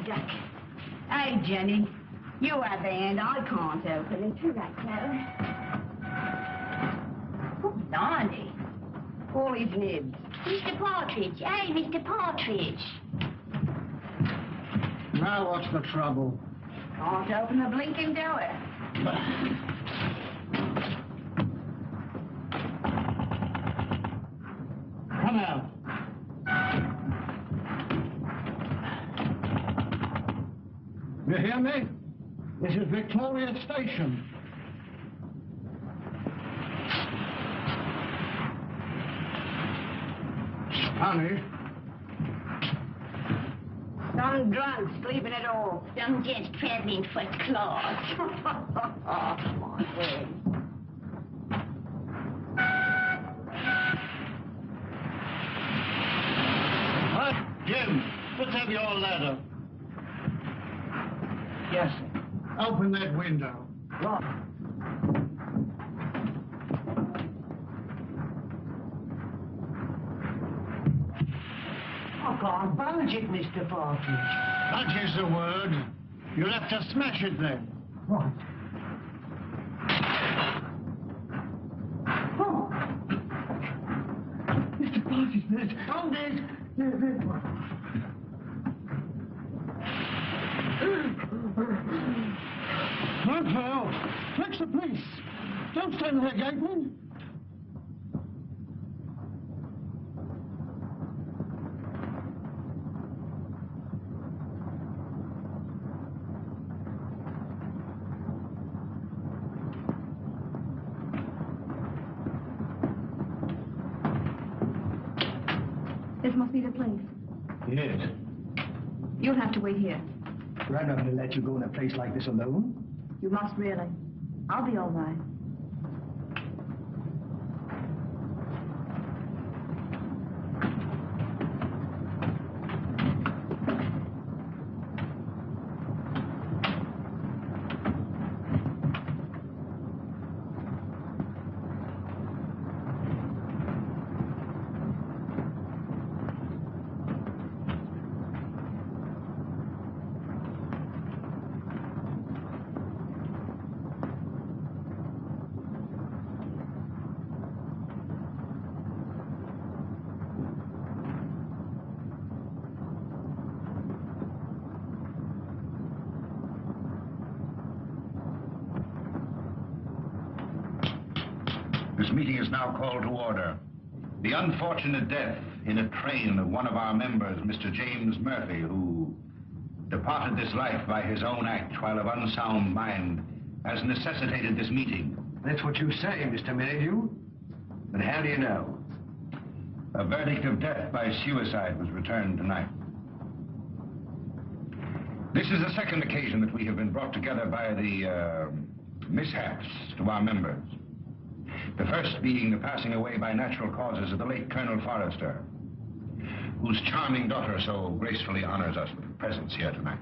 duck. Hey, Jenny, you have the hand. I can't open it. You right, Clara. Oh, blimey. All his nibs. Mr. Partridge. Hey, Mr. Partridge. Now what's the trouble? Can't open the blinking door. Come out. You hear me? This is Victoria Station. Honey. Some drunk sleeping at all. Some just traveling first class. My word. Jim, let's have your ladder. Yes, sir. Open that window. What? I can't budge it, Mr. Partridge. Budge is the word. You'll have to smash it then. What? Oh! Mr. Partridge, there's... Oh, there's one. Look, Hal. Fetch the police. Don't stand there gaping. This must be the place. Yes. You'll have to wait here. I'm not going to let you go in a place like this alone. You must really. I'll be all right. This meeting is now called to order. The unfortunate death in a train of one of our members, Mr. James Murphy, who departed this life by his own act while of unsound mind, has necessitated this meeting. That's what you say, Mr. Merrydew. But how do you know? A verdict of death by suicide was returned tonight. This is the second occasion that we have been brought together by the mishaps to our members. The first being the passing away by natural causes of the late Colonel Forrester, whose charming daughter so gracefully honors us with her presence here tonight.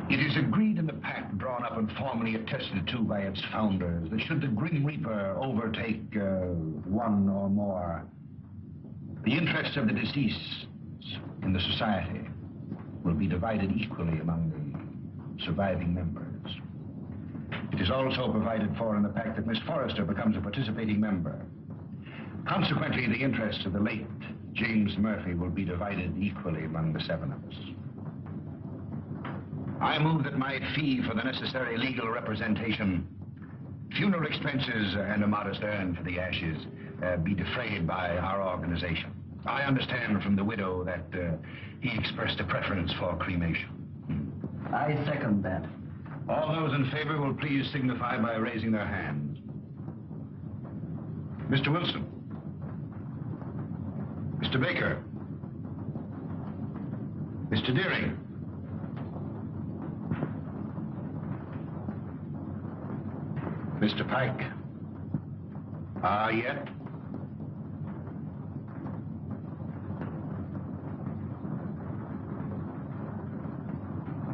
It is agreed in the pact drawn up and formally attested to by its founders that should the Grim Reaper overtake one or more, the interests of the deceased in the society will be divided equally among the surviving members. It is also provided for in the pact that Miss Forrester becomes a participating member. Consequently, the interests of the late James Murphy will be divided equally among the seven of us. I move that my fee for the necessary legal representation, funeral expenses, and a modest urn for the ashes be defrayed by our organization. I understand from the widow that he expressed a preference for cremation. I second that. All those in favor will please signify by raising their hands. Mr. Wilson. Mr. Baker. Mr. Deering. Mr. Pyke. Yet?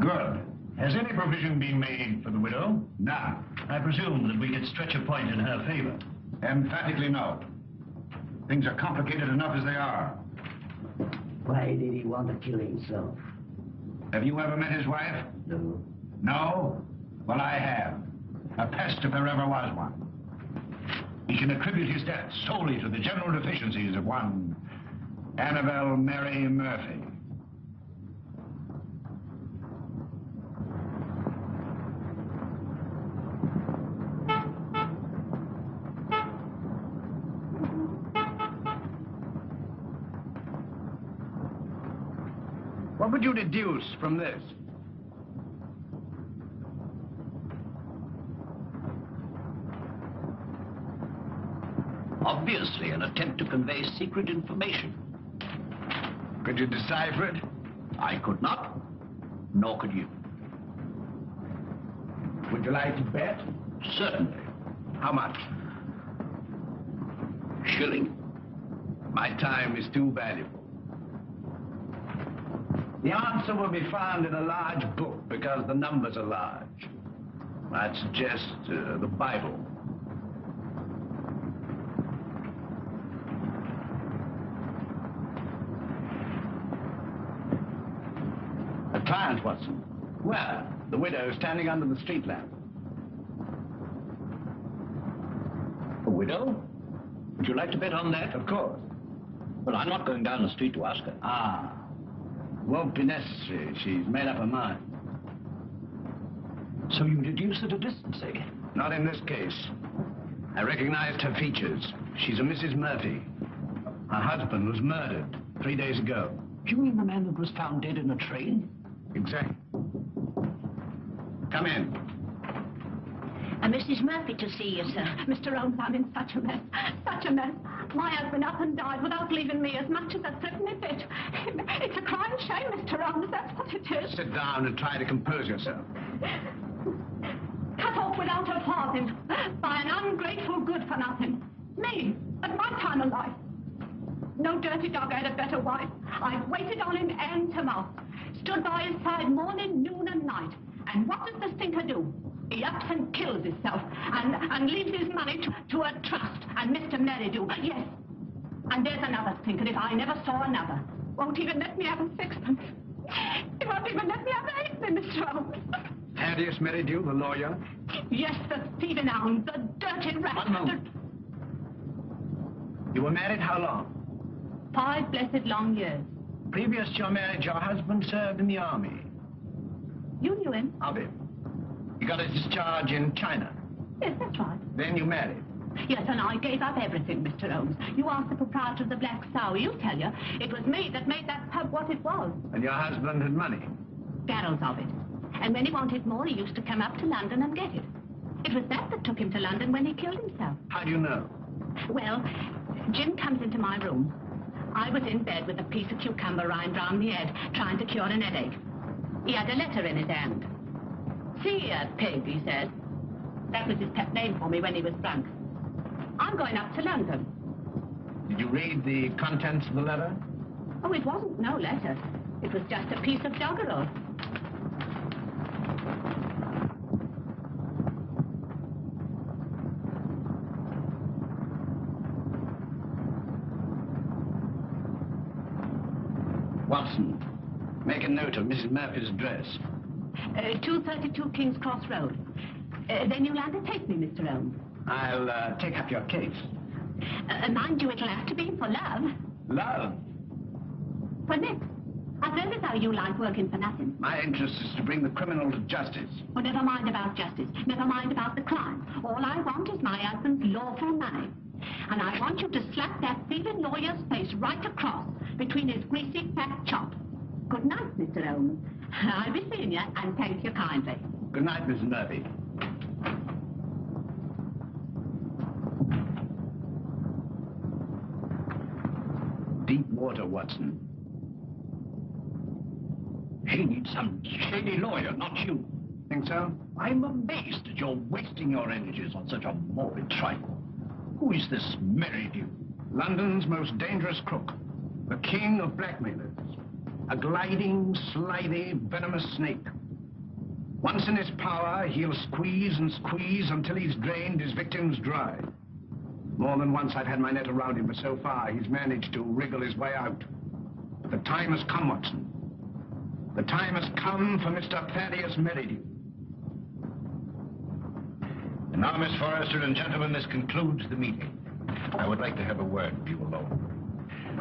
Good. Has any provision been made for the widow? None. I presume that we could stretch a point in her favor. Emphatically no. Things are complicated enough as they are. Why did he want to kill himself? Have you ever met his wife? No. No? Well, I have. A pest if there ever was one. He can attribute his death solely to the general deficiencies of one Annabelle Mary Murphy. What would you deduce from this? Obviously, an attempt to convey secret information. Could you decipher it? I could not, nor could you. Would you like to bet? Certainly. How much? Shilling. My time is too valuable. The answer will be found in a large book because the numbers are large. I'd suggest the Bible. A client, Watson. Well, the widow standing under the street lamp. A widow? Would you like to bet on that? Of course. Well, I'm not going down the street to ask her. Ah. Won't be necessary. She's made up her mind. So you deduce at a distance, eh? Not in this case. I recognized her features. She's a Mrs. Murphy. Her husband was murdered 3 days ago. You mean the man that was found dead in a train? Exactly. Come in. Mrs. Murphy to see you, sir. Mr. Holmes, I'm in such a mess. Such a mess. My husband up and died without leaving me as much as a threepenny bit. It's a crying shame, Mr. Holmes. That's what it is. Sit down and try to compose yourself. Cut off without a farthing by an ungrateful good-for-nothing. Me, at my time of life. No dirty dog had a better wife. I've waited on him hand to mouth. Stood by his side morning, noon, and night. And what does the stinker do? He ups and kills himself and leaves his money to a trust and Mr. Merrydew. Yes. And there's another stinker if I never saw another. Won't even let me have a sixpence. He won't even let me have a halfpenny, Mr. Holmes. Thaddeus Merrydew, the lawyer? Yes, the thieving hound, the dirty rat. 1 moment. You were married how long? 5 blessed long years. Previous to your marriage, your husband served in the army. You knew him? Of him. He got his discharge in China. Yes, that's right. Then you married. Yes, and I gave up everything, Mr. Holmes. You asked the proprietor of the Black Sow. He'll tell you. It was me that made that pub what it was. And your husband had money? Barrels of it. And when he wanted more, he used to come up to London and get it. It was that took him to London when he killed himself. How do you know? Well, Jim comes into my room. I was in bed with a piece of cucumber rind round my head, trying to cure an headache. He had a letter in his hand. See here, pig, he said. That was his pet name for me when he was drunk. I'm going up to London. Did you read the contents of the letter? Oh, it wasn't no letter. It was just a piece of doggerel. Watson, make a note of Mrs. Murphy's address. 232 King's Cross Road. Then you'll undertake me, Mr. Holmes. I'll take up your case. Mind you, it'll have to be for love. Love? For Nick. I've heard as how you like working for nothing. My interest is to bring the criminal to justice. Oh, never mind about justice. Never mind about the crime. All I want is my husband's lawful money. And I want you to slap that thieving lawyer's face right across between his greasy fat chops. Good night, Mr. Holmes. I'll be seeing you, and thank you kindly. Good night, Mrs. Murphy. Deep water, Watson. She needs some shady lawyer, not you. Think so? I'm amazed that you're wasting your energies on such a morbid trifle. Who is this Merrydew? London's most dangerous crook. The king of blackmailers. A gliding, slithy, venomous snake. Once in his power, he'll squeeze and squeeze until he's drained his victims dry. More than once I've had my net around him, but so far he's managed to wriggle his way out. The time has come, Watson. The time has come for Mr. Thaddeus Merrydew. And now, Miss Forrester and gentlemen, this concludes the meeting. I would like to have a word with you alone.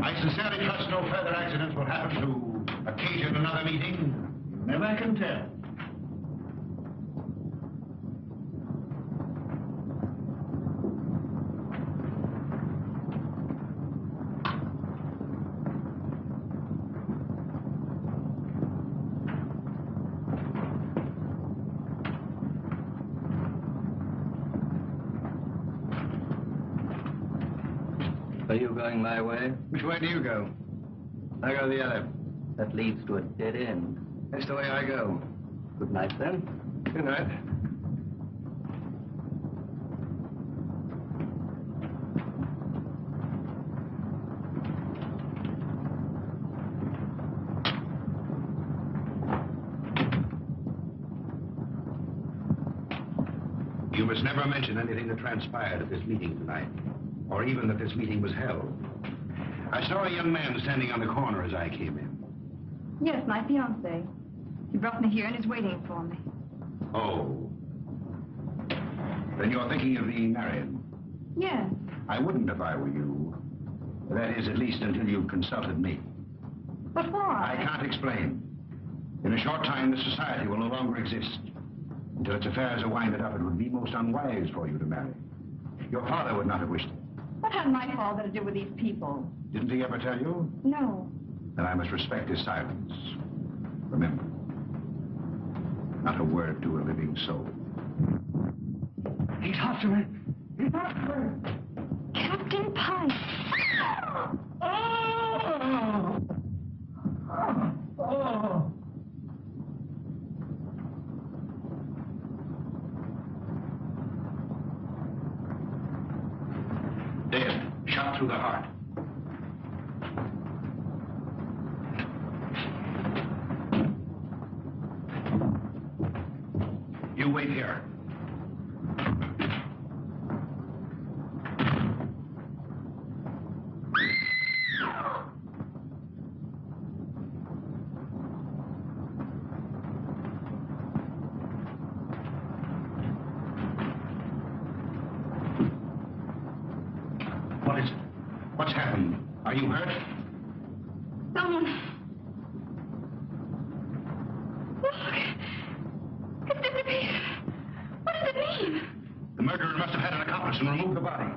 I sincerely trust no further accidents will happen to occasion another meeting. You never can tell. Are you going my way? Which way do you go? I go the other. That leads to a dead end. That's the way I go. Good night, then. Good night. You must never mention anything that transpired at this meeting tonight, or even that this meeting was held. I saw a young man standing on the corner as I came in. Yes, my fiancé. He brought me here and is waiting for me. Oh. Then you're thinking of the Marin? Yes. I wouldn't if I were you. That is, at least until you've consulted me. But why? I can't explain. In a short time, the society will no longer exist. Until its affairs are winded up, it would be most unwise for you to marry. Your father would not have wished it. What had my father to do with these people? Didn't he ever tell you? No. Then I must respect his silence. Remember, not a word to a living soul. He's after me. He's after me. Captain Pyke. Oh! Oh! Dead, shot through the heart. You wait here. What is it? What's happened? Are you hurt? Someone. Look. It's disappeared. What does it mean? The murderer must have had an accomplice and removed the body.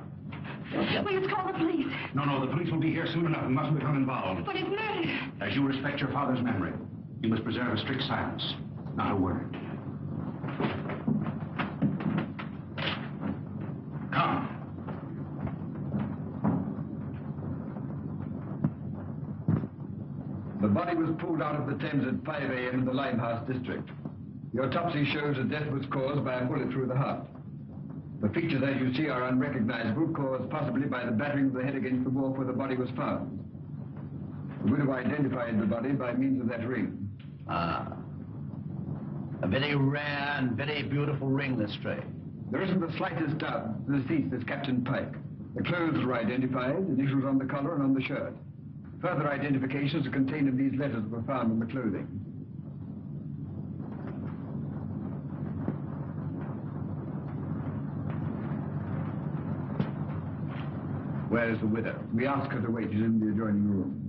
We must call the police. No, the police will be here soon enough. We mustn't become involved. But it's murder. As you respect your father's memory, you must preserve a strict silence. Not a word. Come. The body was pulled out of the Thames at 5 a.m. in the Limehouse district. The autopsy shows that death was caused by a bullet through the heart. The features, as you see, are unrecognizable, caused possibly by the battering of the head against the wall where the body was found. The widow identified the body by means of that ring. Ah. A very rare and very beautiful ring, Lestrade. There isn't the slightest doubt the deceased is Captain Pyke. The clothes were identified, initials on the collar and on the shirt. Further identifications are contained in these letters that were found in the clothing. Where is the widow? We asked her to wait. She's in the adjoining room.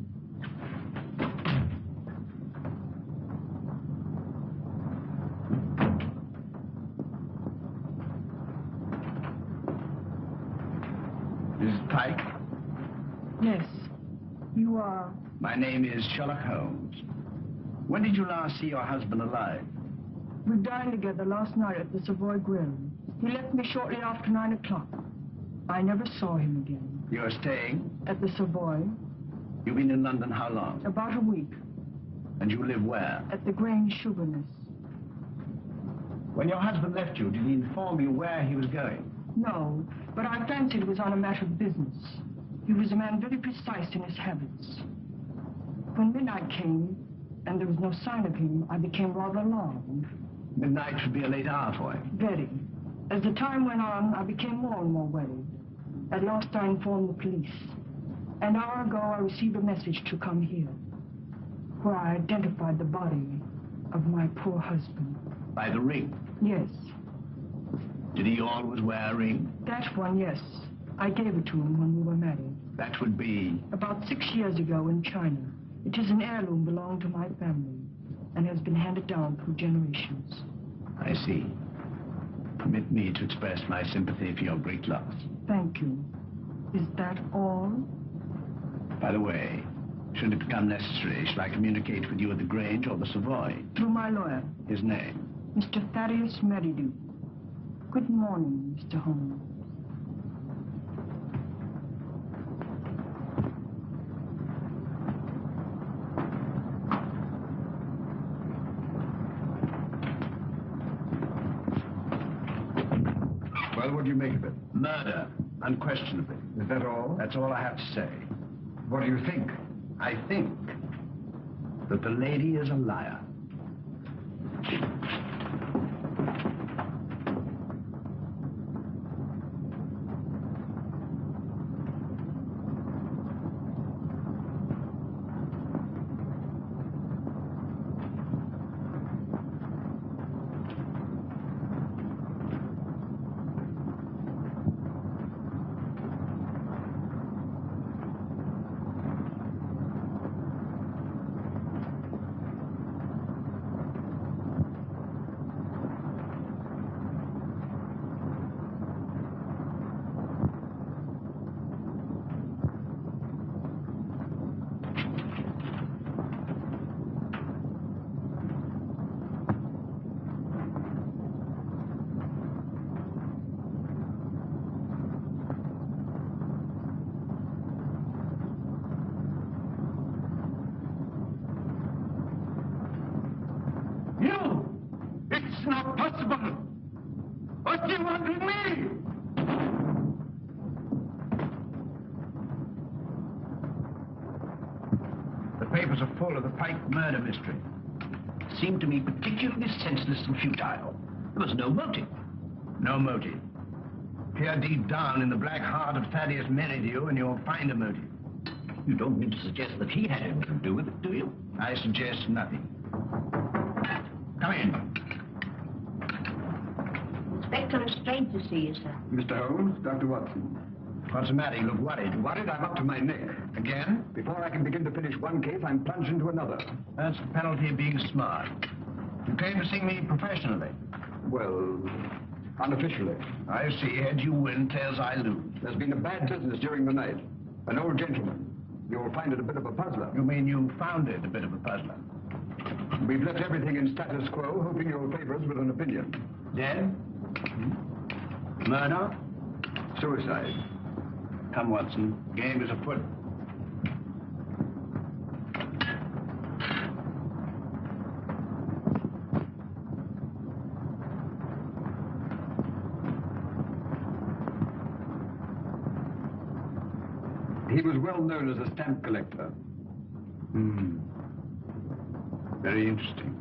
Mrs. Pyke? Yes. You are? My name is Sherlock Holmes. When did you last see your husband alive? We dined together last night at the Savoy Grill. He left me shortly after 9 o'clock. I never saw him again. You're staying? At the Savoy. You've been in London how long? About a week. And you live where? At the Grange Sugarness. When your husband left you, did he inform you where he was going? No, but I fancied it was on a matter of business. He was a man very precise in his habits. When midnight came, and there was no sign of him, I became rather alarmed. Midnight should be a late hour for him. Very. As the time went on, I became more and more worried. At last I informed the police. An hour ago, I received a message to come here. where I identified the body of my poor husband. By the ring? Yes. Did he always wear a ring? That one, yes. I gave it to him when we were married. That would be... About 6 years ago in China. It is an heirloom belonging to my family and has been handed down through generations. I see. Permit me to express my sympathy for your great loss. Thank you. Is that all? By the way, should it become necessary, shall I communicate with you at the Grange or the Savoy? Through my lawyer. His name? Mr. Thaddeus Merrydew. Good morning, Mr. Holmes. Well, what do you make of it? Murder, unquestionably. Is that all? That's all I have to say. What do you think? I think that the lady is a liar. Papers are full of the Pyke murder mystery. It seemed to me particularly senseless and futile. There was no motive. No motive. Peer deep down in the black heart of Thaddeus Merrydew and you'll find a motive. You don't mean to suggest that he had anything to do with it, do you? I suggest nothing. Come in. Inspector, it's strange to see you, sir. Mr. Holmes, Dr. Watson. What's the matter? You look worried. Worried? I'm up to my neck. Again? Before I can begin to finish one case, I'm plunged into another. That's the penalty of being smart. You came to see me professionally. Well, unofficially. I see. Heads you win, tails I lose. There's been a bad business during the night. An old gentleman. You'll find it a bit of a puzzler. You mean you found it a bit of a puzzler? We've left everything in status quo, hoping you'll favor us with an opinion. Dead? Murder? Suicide. Come, Watson. Game is afoot. He was well known as a stamp collector. Very interesting.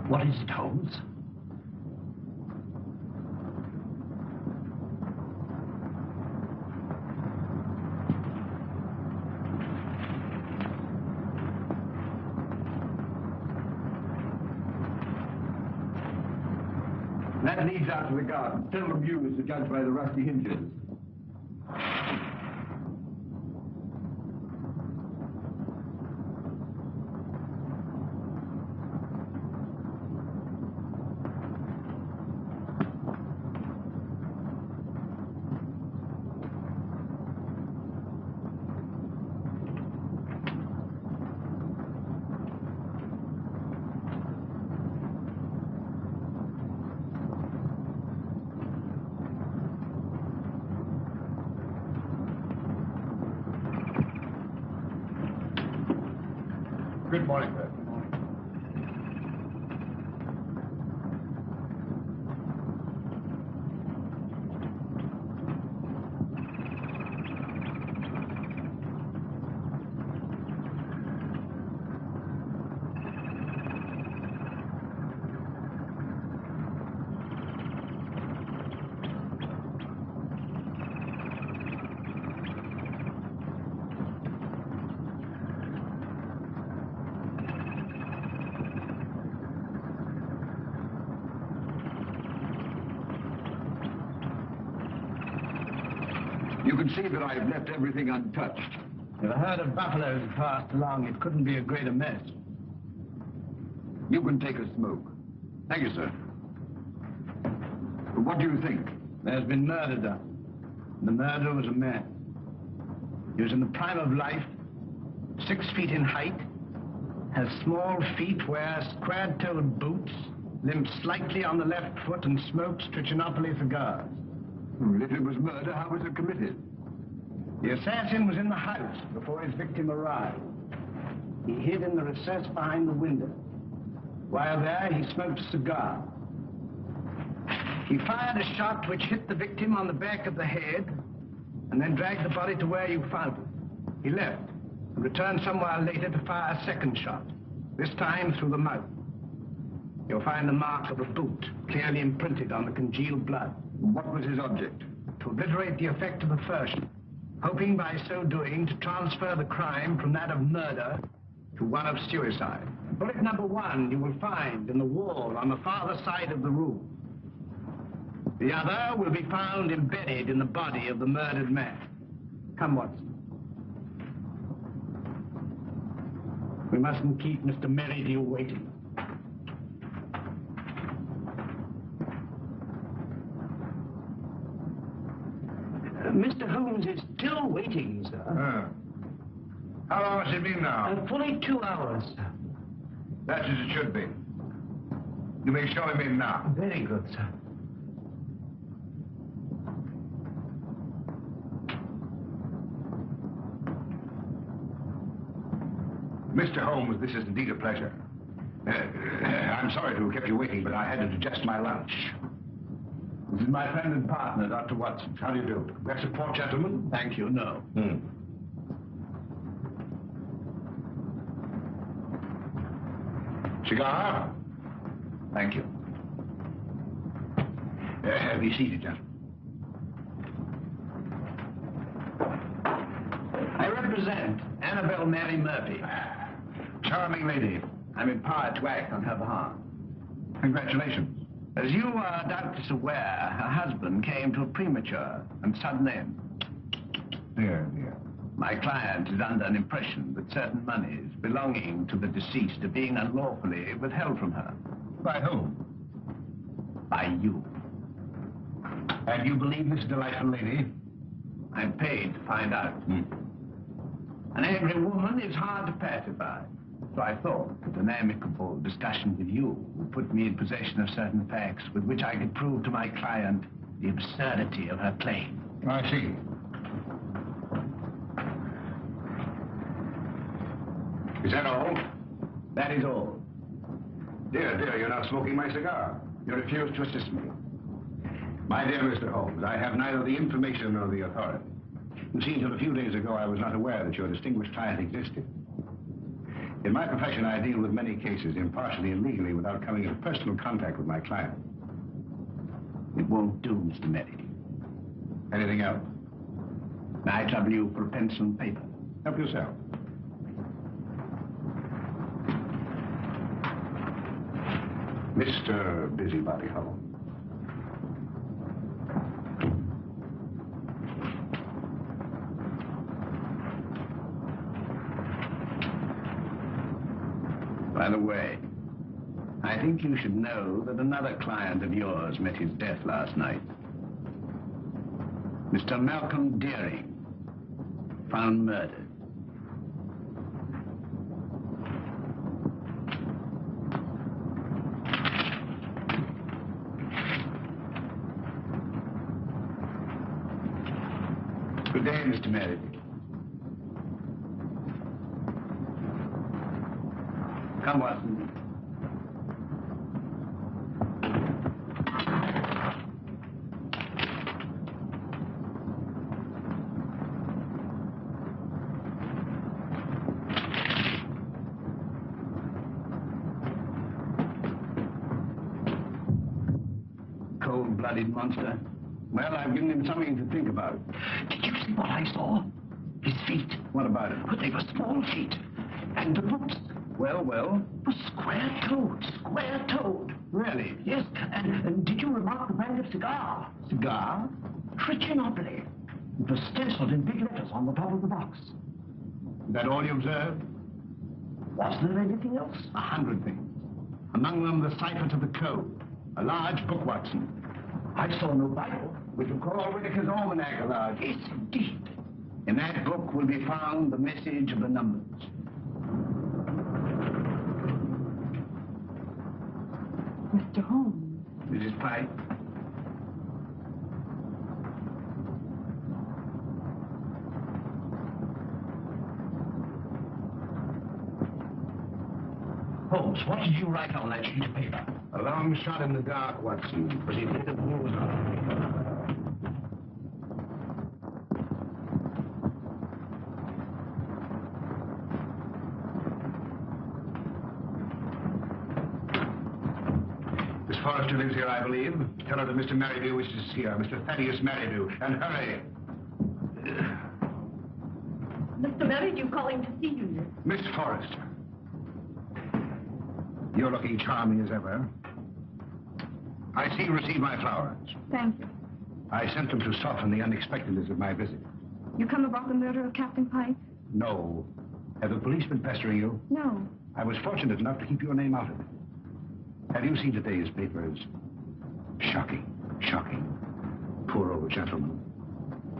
What is it, Holmes? That leads out to the garden. Seldom used to judge by the rusty hinges. Good morning, Beth. You can see that I've left everything untouched. If a herd of buffaloes had passed along, it couldn't be a greater mess. You can take a smoke. Thank you, sir. What do you think? There's been murder done. The murderer was a man. He was in the prime of life, 6 feet in height, has small feet, wears square-toed boots, limps slightly on the left foot, and smokes Trichinopoly cigars. If it was murder, how was it committed? The assassin was in the house before his victim arrived. He hid in the recess behind the window. While there, he smoked a cigar. He fired a shot which hit the victim on the back of the head and then dragged the body to where you found it. He left and returned some while later to fire a second shot, this time through the mouth. You'll find the mark of a boot clearly imprinted on the congealed blood. What was his object? To obliterate the effect of the first, hoping by so doing to transfer the crime from that of murder to one of suicide. Bullet number 1 you will find in the wall on the farther side of the room. The other will be found embedded in the body of the murdered man. Come, Watson. We mustn't keep Mr. Merrydew waiting. Mr. Holmes is still waiting, sir. How long has it been now? Fully 2 hours, sir. That's as it should be. You may show him in now. Very good, sir. Mr. Holmes, this is indeed a pleasure. I'm sorry to have kept you waiting, but I had to digest my lunch. This is my friend and partner, Dr. Watson. How do you do? That's a port, gentlemen? Thank you, no. Cigar? Thank you. Be seated, gentlemen. I represent Annabelle Mary Murphy. Charming lady. I'm empowered to act on her behalf. Congratulations. As you are doubtless aware, her husband came to a premature and sudden end. Dear, dear. My client is under an impression that certain monies belonging to the deceased are being unlawfully withheld from her. By whom? By you. And you believe this delightful lady? I'm paid to find out. An angry woman is hard to pacify. So I thought that an amicable discussion with you would put me in possession of certain facts with which I could prove to my client the absurdity of her claim. I see. Is that all? That is all. Dear, dear, you're not smoking my cigar. You refuse to assist me. My dear Mr. Holmes, I have neither the information nor the authority. You see, until a few days ago, I was not aware that your distinguished client existed. In my profession, I deal with many cases impartially and legally without coming into personal contact with my client. It won't do, Mr. Merrydew. Anything else? May I trouble you for a pencil and paper? Help yourself. Mr. Busybody Holmes. By the way, I think you should know that another client of yours met his death last night. Mr. Malcolm Deering, found murdered. Good day, Mr. Merrydew. Come, Watson. Cold-blooded monster. Well, I've given him something to think about. Did you see what I saw? His feet. What about it? But they were small feet. And the boots Well? were square-toed. Square-toed. Really? Yes, and did you remark the brand of cigar? Cigar? Trichinopoly. It was stenciled in big letters on the top of the box. Is that all you observed? Was there anything else? 100 things. Among them, the cipher to the code. A large book, Watson. I saw no Bible. Which will call Whitaker's Almanac a large. Yes, indeed. In that book will be found the message of the numbers. Mr. Holmes. Mrs. Pyke. Holmes, what did you write on that sheet of paper? A long shot in the dark, Watson. Was it lit of moonlight? Miss Forrester lives here, I believe. Tell her that Mr. Merrydew wishes to see her. Mr. Thaddeus Merrydew. And hurry. Mr. Merrydew calling to see you. Miss Forrester. You're looking charming as ever. I see you received my flowers. Thank you. I sent them to soften the unexpectedness of my visit. You come about the murder of Captain Pyke? No. Have the police been pestering you? No. I was fortunate enough to keep your name out of it. Have you seen today's papers? Shocking. Shocking. Poor old gentleman.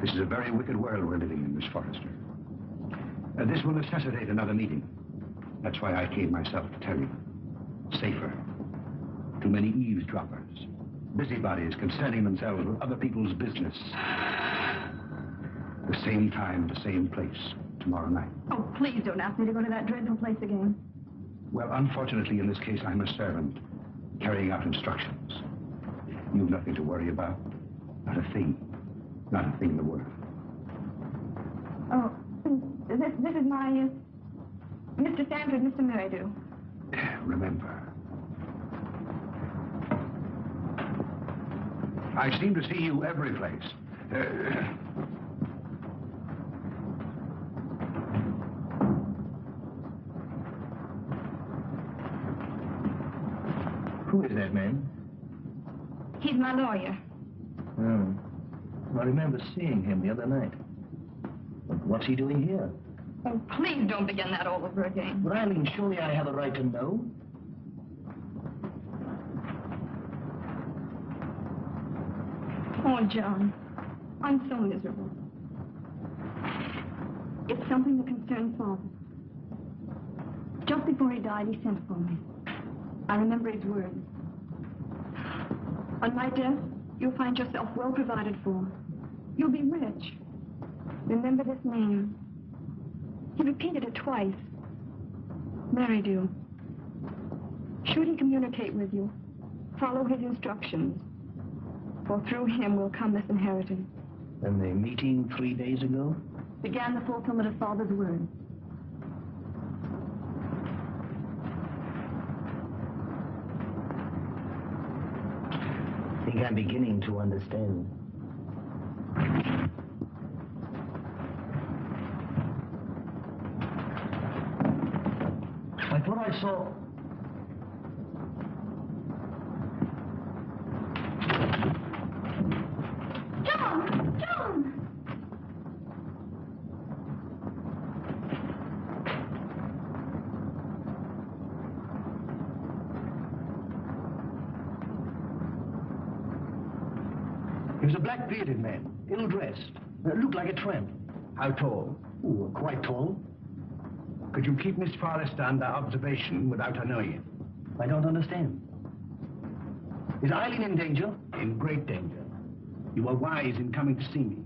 This is a very wicked world we're living in, Miss Forrester. This will necessitate another meeting. That's why I came myself to tell you. Safer. Too many eavesdroppers. Busybodies concerning themselves with other people's business. The same time, the same place, tomorrow night. Oh, please don't ask me to go to that dreadful place again. Well, unfortunately, in this case, I'm a servant, carrying out instructions. You've nothing to worry about. Not a thing. Not a thing in the world. Oh, this is my, Mr. Sanford, Mr. Merrydew. Remember. I seem to see you every place. Who is that man? He's my lawyer. Oh. I remember seeing him the other night. But what's he doing here? Oh, please don't begin that all over again. But Eileen, surely I have a right to know. Oh, John, I'm so miserable. It's something that concerns Father. Just before he died, he sent for me. I remember his words. On my death, you'll find yourself well provided for. You'll be rich. Remember this name. He repeated it twice. Merrydew. Should he communicate with you, follow his instructions, for through him will come this inheritance. And the meeting 3 days ago? Began the fulfillment of Father's word. I think I'm beginning to understand. I thought I saw... John! John! He was a black-bearded man, ill-dressed. Looked like a tramp. How tall? Ooh, quite tall. Could you keep Miss Forrester under observation without her knowing it? I don't understand. Is Eileen in danger? In great danger. You were wise in coming to see me.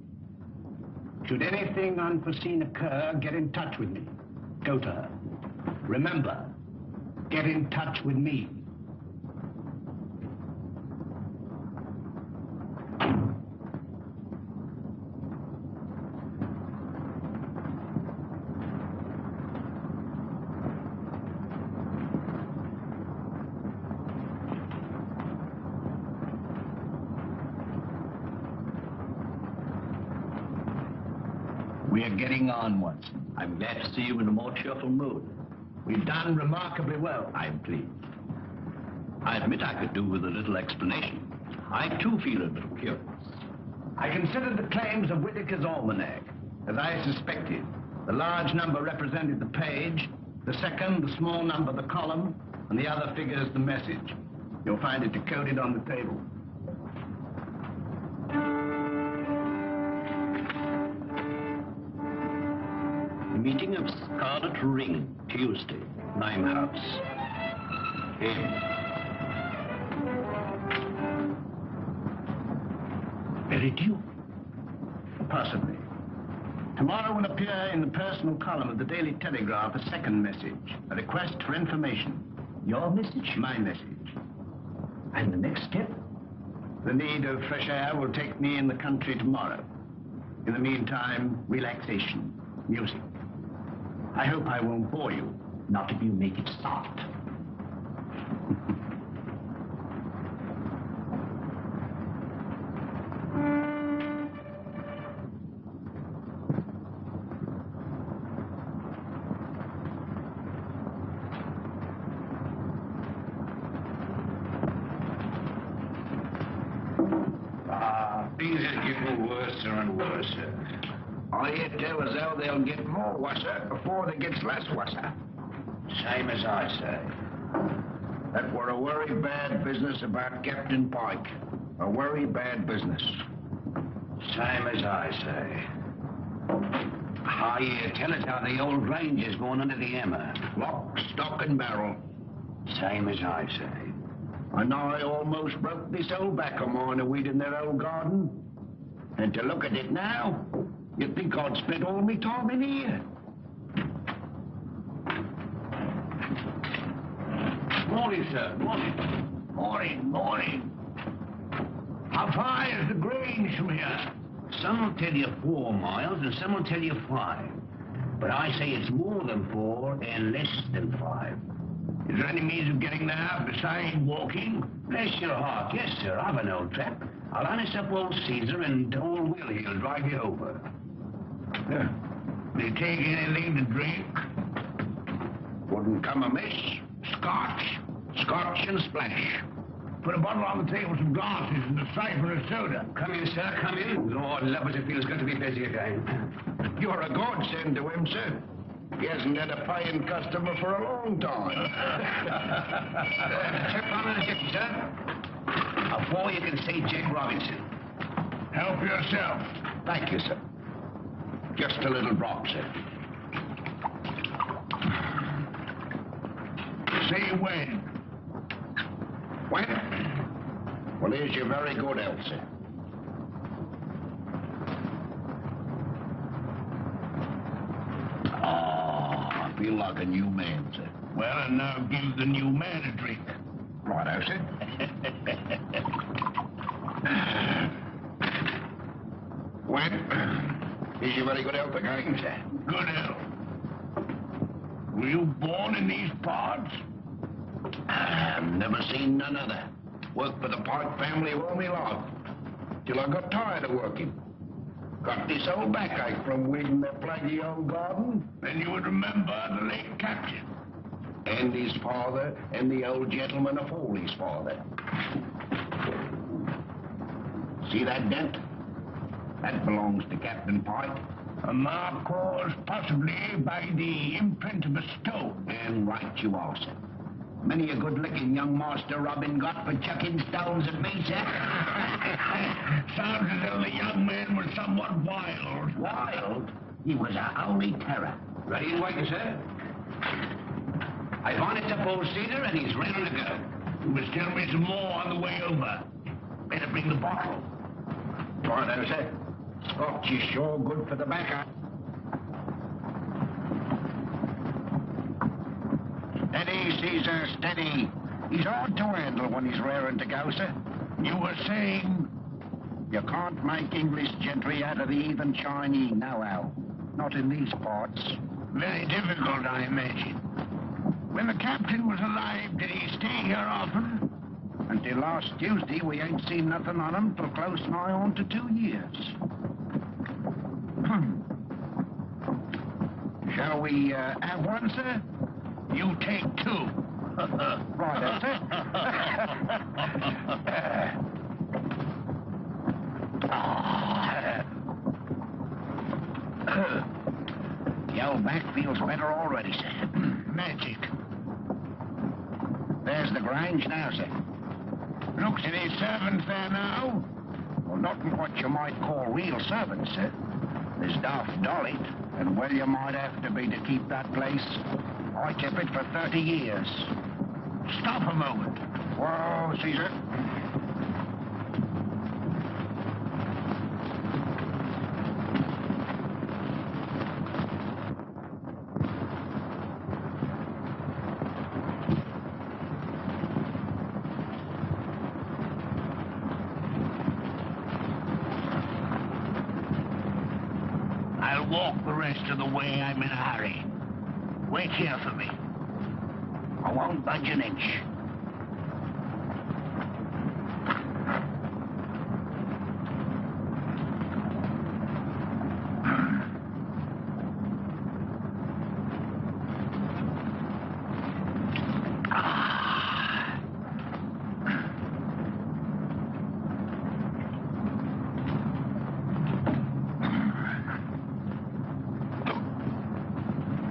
Should anything unforeseen occur, get in touch with me. Go to her. Remember, get in touch with me. We are getting on, Watson. I'm glad to see you in a more cheerful mood. We've done remarkably well. I'm pleased. I admit I could do with a little explanation. I, too, feel a little curious. I considered the claims of Whitaker's almanac. As I suspected, the large number represented the page, the second, the small number, the column, and the other figures the message. You'll find it decoded on the table. Meeting of Scarlet Ring, Tuesday, Limehouse. M. Merrydew? Possibly. Tomorrow will appear in the personal column of the Daily Telegraph a second message, a request for information. Your message? My message. And the next step? The need of fresh air will take me in the country tomorrow. In the meantime, relaxation, music. I hope I won't bore you. Not if you make it soft. Things are getting worse and worse. I hear tell as how they'll get more worser before they gets less worser. Same as I say. That were a very bad business about Captain Pyke. A very bad business. Same as I say. I hear tell us how the old ranger's going under the hammer. Lock, stock, and barrel. Same as I say. And I almost broke this old back of mine of weed in their old garden. And to look at it now, you'd think I'd spent all my time in here. Morning, sir. Morning. Morning. How far is the Grange from here? Some will tell you 4 miles, and some will tell you 5. But I say it's more than 4 and less than 5. Is there any means of getting there besides walking? Bless your heart, yes, sir. I've an old trap. I'll harness up old Caesar and old Will he'll drive you over. Do you take anything to drink? Wouldn't come amiss. Scotch and splash. Put a bottle on the table, some glasses, and a siphon of soda. Come in, sir, come in. Lord love us, it feels good to be busy again. You're a godsend to him, sir. He hasn't had a paying customer for a long time. Chip on the hip, sir. Before you can see Jake Robinson. Help yourself. Thank you, sir. Just a little drop, sir. Say when. When? Well, here's your very good health, sir. I feel like a new man, sir. Well, and now give the new man a drink. Righto, sir. When? Is your very good health again, sir? Good health. Were you born in these parts? I've never seen none other. Worked for the Pyke family all my life. Till I got tired of working. Got this old backache from weeding their plaguey old garden. Then you would remember the late captain. And his father, and the old gentleman of Foley's father. See that dent? That belongs to Captain Pyke. A mark caused possibly by the imprint of a stone. And right you are, sir. Many a good-looking young master Robin got for chucking stones at me, sir. Sounds as though the young man was somewhat wild. Wild? He was a holy terror. Ready and waiting, sir. I've harnessed up old Cedar, and he's ready to go. You must tell me some more on the way over. Better bring the bottle. Righto, sir. Scotch is sure good for the backer. Steady, Caesar, steady. He's hard to handle when he's raring to go, sir. You were saying? You can't make English gentry out of the heathen Chinese now, Al. Not in these parts. Very difficult, I imagine. When the captain was alive, did he stay here often? Until last Tuesday, we ain't seen nothing on him for close nigh on to 2 years. Shall we have one, sir? You take 2. Right, that's it. Ah. feels better already, sir. Magic. There's the Grange now, sir. Looks any servants there now? Well, not what you might call real servants, sir. There's Daft Dolly, and well you might have to be to keep that place. I kept it for 30 years. Stop a moment. Whoa, Caesar. I'll walk the rest of the way. I'm in a hurry. Wait here for me. I won't budge an inch.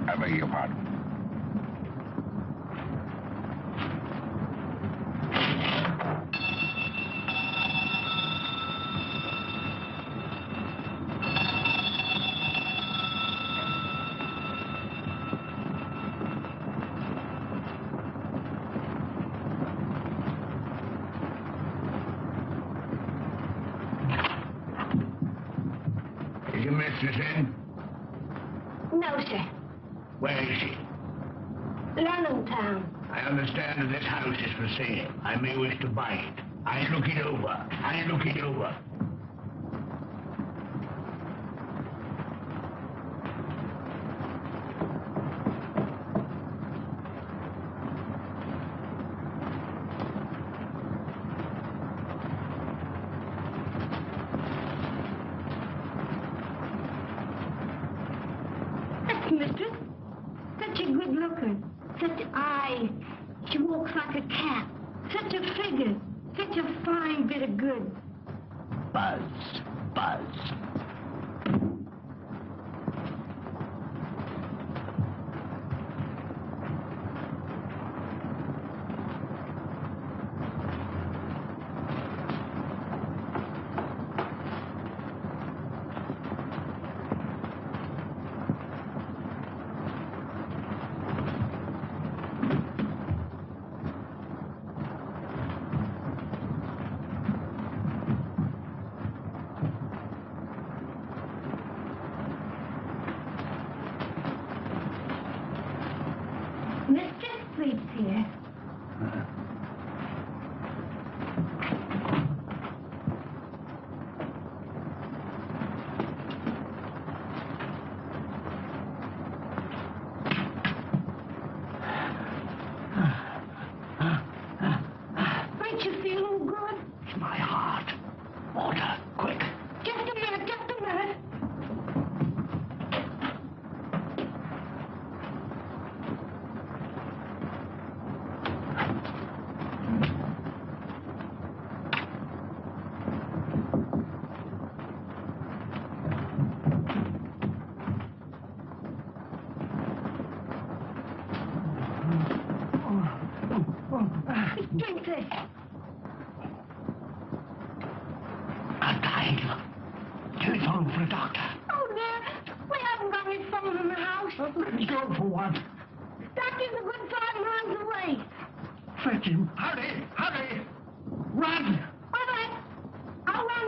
I beg your pardon. Is your mistress in? No, sir. Where is she? London town. I understand that this house is for sale. I may wish to buy it. I look it over. That's mistress. Such a good looker. Such eyes. She walks like a cat. Such a figure. Such a fine bit of goods. Buzz. Mistress sleeps here. Ain't you feeling good? It's my heart. Water, quick. Just a minute. Drink this. Not dying. Telephone for a doctor. Oh, dear. We haven't got any phone in the house. Let me go for one. Doctor's a good 5 miles away. Fetch him. Hurry. Run. All right. I'll run.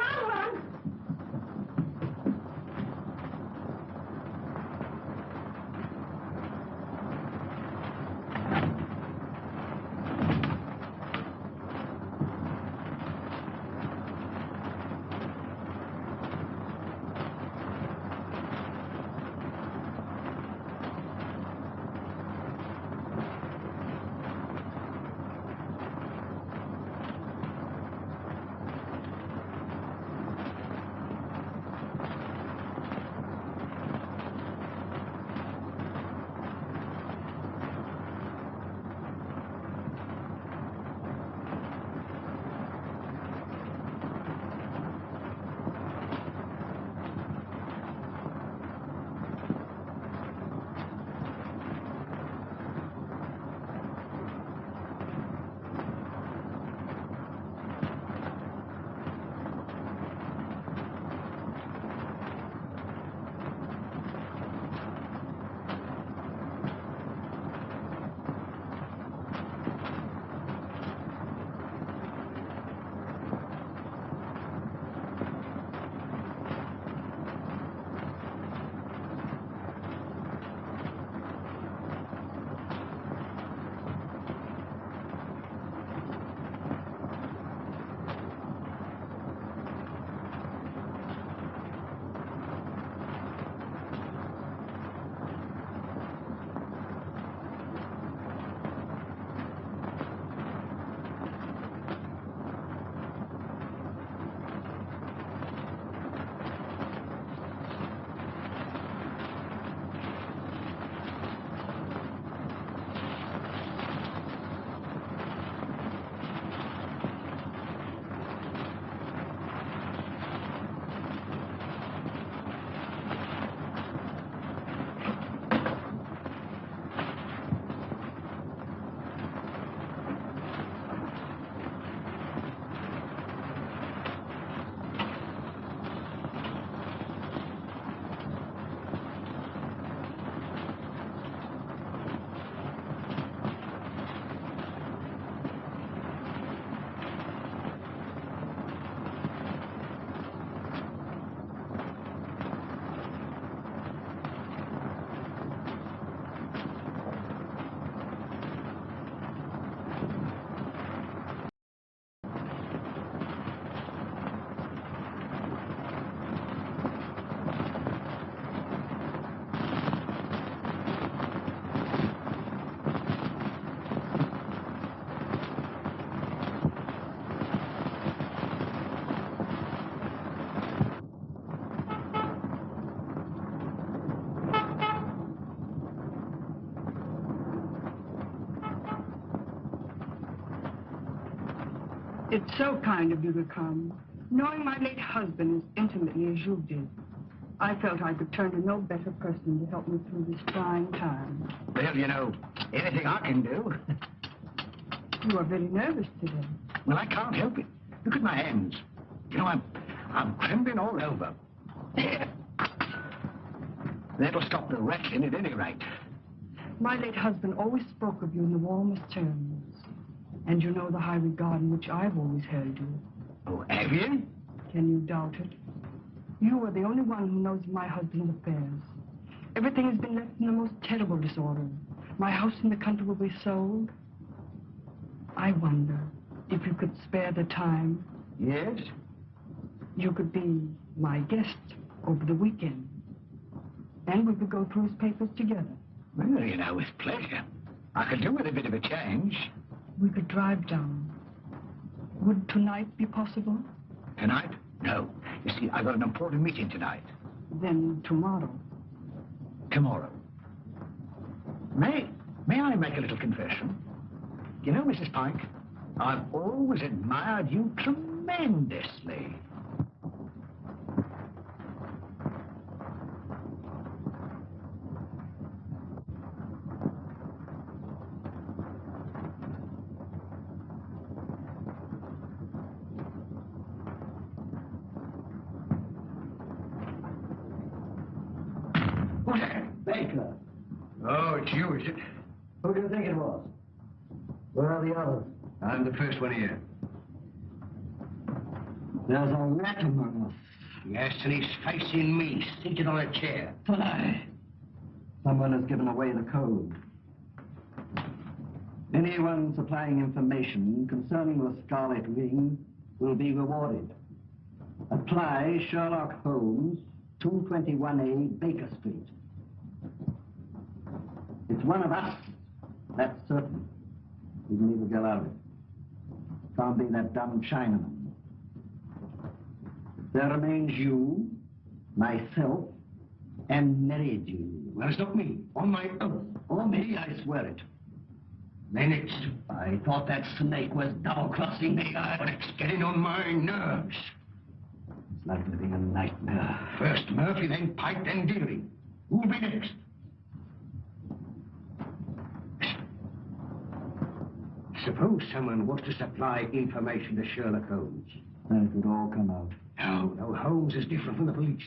It's so kind of you to come. Knowing my late husband as intimately as you did, I felt I could turn to no better person to help me through this trying time. Well, you know, anything I can do. You are very nervous today. Well, I can't help it. Look at my hands. You know, I'm trembling all over. There. That'll stop the rattling at any rate. My late husband always spoke of you in the warmest terms. And you know the high regard in which I've always held you. Oh, have you? Can you doubt it? You are the only one who knows my husband's affairs. Everything has been left in the most terrible disorder. My house in the country will be sold. I wonder if you could spare the time. Yes? You could be my guest over the weekend. And we could go through his papers together. Well, you know, with pleasure. I could do with a bit of a change. We could drive down. Would tonight be possible? Tonight? No. You see, I've got an important meeting tonight. Then tomorrow. Tomorrow. May I make a little confession? You know, Mrs. Pyke, I've always admired you tremendously. Baker. Oh, it's you, is it? Who do you think it was? Where are the others? I'm the first one here. There's a rat among us. Yes, and he's facing me, seated on a chair. Aye. Someone has given away the code. Anyone supplying information concerning the Scarlet Ring will be rewarded. Apply Sherlock Holmes, 221A Baker Street. It's one of us, that's certain. We can leave the girl out of it. Can't be that dumb Chinaman. There remains you, myself, and Merrydew. Well, it's not me. On my oath. Or me, I swear it. Then it's... I thought that snake was double-crossing me. But it's getting on my nerves. It's like living a nightmare. First Murphy, then Pyke, then Deering. Who'll be next? Suppose someone was to supply information to Sherlock Holmes. Then it would all come out. No, Holmes is different from the police.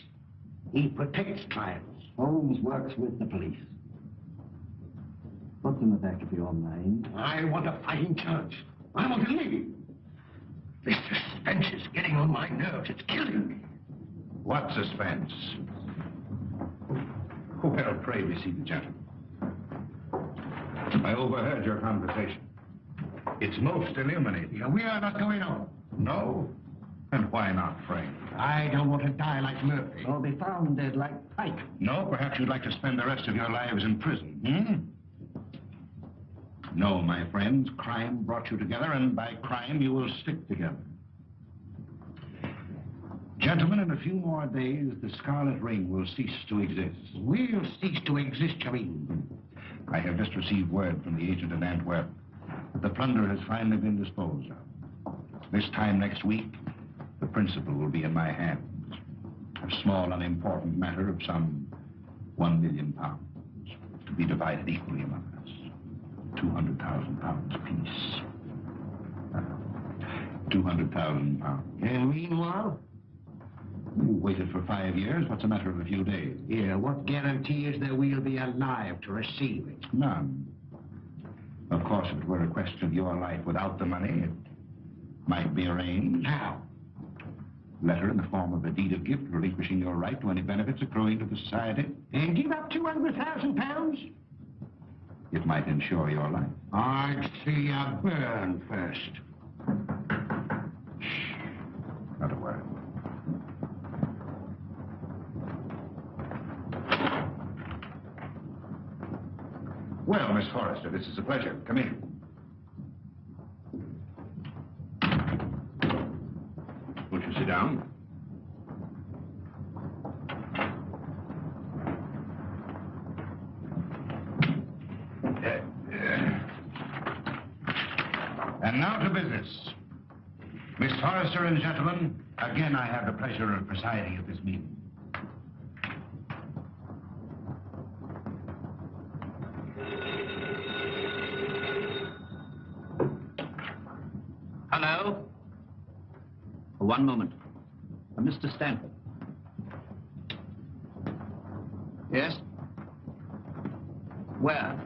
He protects clients. Holmes works with the police. What's in the back of your mind? I want a fighting chance. I want to leave. This suspense is getting on my nerves. It's killing me. What suspense? Well, pray be seated, gentlemen. I overheard your conversation. It's most illuminating. We are not going on. No? And why not, Frank? I don't want to die like Murphy. Or be found dead like Pyke. No, perhaps you'd like to spend the rest of your lives in prison, No, my friends, crime brought you together, and by crime you will stick together. Gentlemen, in a few more days, the Scarlet Ring will cease to exist. We'll cease to exist, you mean? I have just received word from the agent in Antwerp that the plunder has finally been disposed of. This time next week, the principal will be in my hands. A small, unimportant matter of some £1 million, to be divided equally among us. £200,000 apiece. £200,000. And meanwhile? You waited for 5 years. What's a matter of a few days? Yeah, what guarantee is there we'll be alive to receive it? None. Of course, if it were a question of your life without the money, it might be arranged. How? Letter in the form of a deed of gift relinquishing your right to any benefits accruing to the society. And give up £200,000? It might ensure your life. I'd see you burn first. Shh. Not a word. Well, Miss Forrester, this is a pleasure. Come in. Won't you sit down? And now to business. Miss Forrester and gentlemen, again I have the pleasure of presiding at this meeting. Hello? One moment. Mr. Stanford. Yes? Where?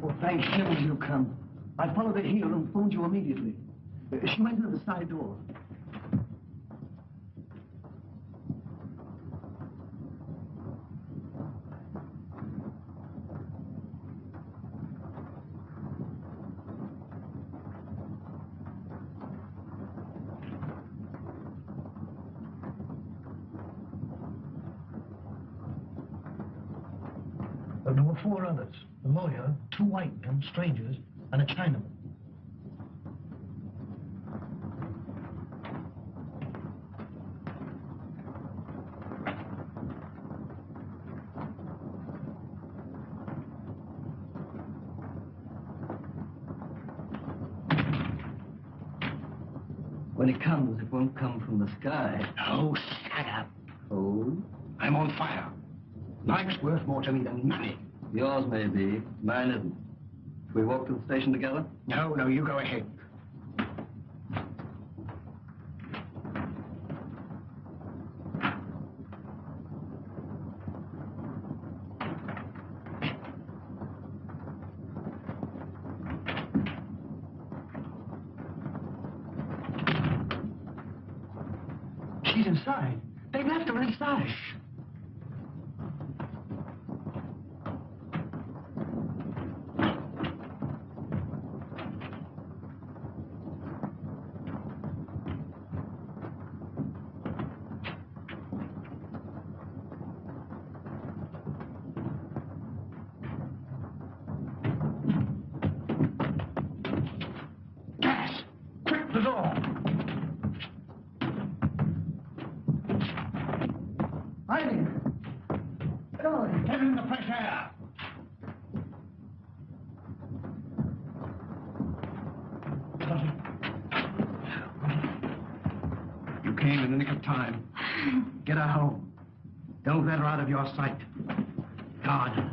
Oh, thank heaven you come. I followed her here and phoned you immediately. She went to the side door. There were 4 others. A lawyer, 2 white men, strangers, and a Chinaman. When it comes, it won't come from the sky. Oh, shut up. Oh? I'm on fire. Life's worth more to me than money. Yours may be. Mine isn't. Shall we walk to the station together? No, you go ahead. She's inside. They've left her inside. Gas! Quick, the door! Hiding. Go. Get in the fresh air! You came in the nick of time. Get her home. Don't let her out of your sight. Guard her.